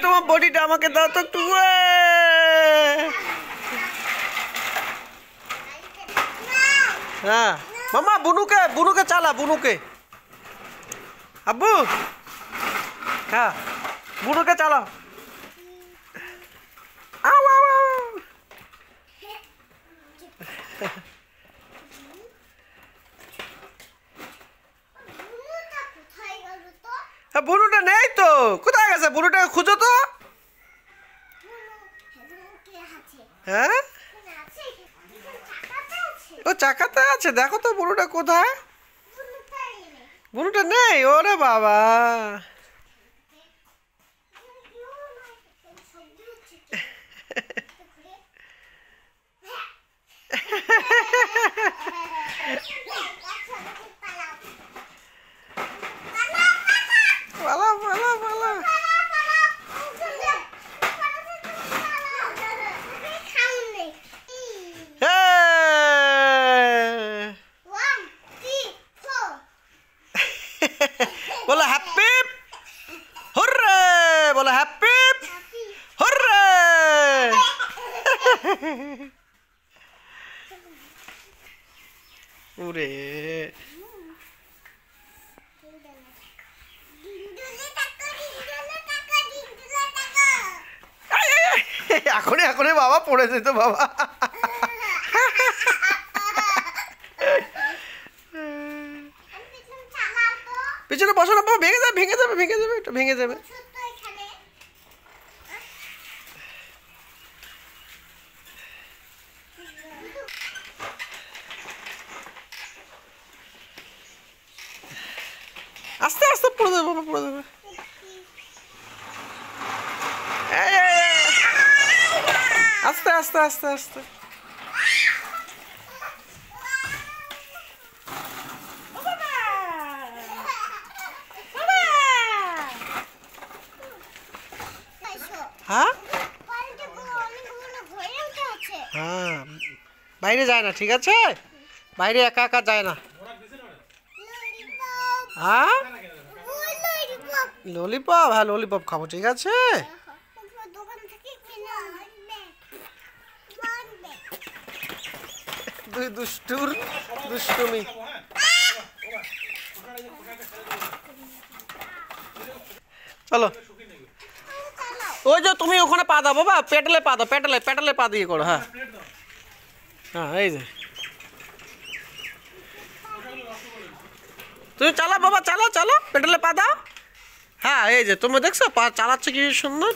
তোমার বডিটা আমাকে দাও তো একটু। হ্যাঁ মামা, বুনুকে চালা, বুনুকে। আব্বু, হ্যাঁ বুনুকে চালাও। আও আও আও। বুনুটা নেই তো, কোথায় গেছে? বুনুটাকে খুঁজো তো। হ্যাঁ ও চাকাতে আছে, দেখো তো বুনুটা কোথায়। বুনুটা নেই, ওরে বাবা। बोला हैप्पी हुर्रे, बोला हैप्पी हुर्रे। उरे এখনই এখনই বাবা পড়ে যেত বাবা। পিছনে বসো না বাবা, ভেঙে যাবে ভেঙে যাবে ভেঙে যাবে, এটা ভেঙে যাবে। আস্তে আস্তে পড়ে যাবে বাবা, পড়ে যাবে। আস্তে আস্তে আস্তে আস্তে। হ্যাঁ হ্যাঁ, বাইরে যায় না, ঠিক আছে? বাইরে একা একা যায় না। হ্যাঁ ললিপপ, হ্যাঁ ললিপপ খাবো, ঠিক আছে? দুই দুষ্টুর দুষ্টুমি। চলো, ওই যে তুমি ওখানে পা দাও বাবা, পেটলে পা দাও, পেটলে পেটলে পা দিয়ে করো। হ্যাঁ হ্যাঁ, এই যে তুমি চালাও বাবা, চালাও চালাও, পেটলে পা দাও। হ্যাঁ এই যে তুমি দেখছো পা চালাচ্ছে কি সুন্দর।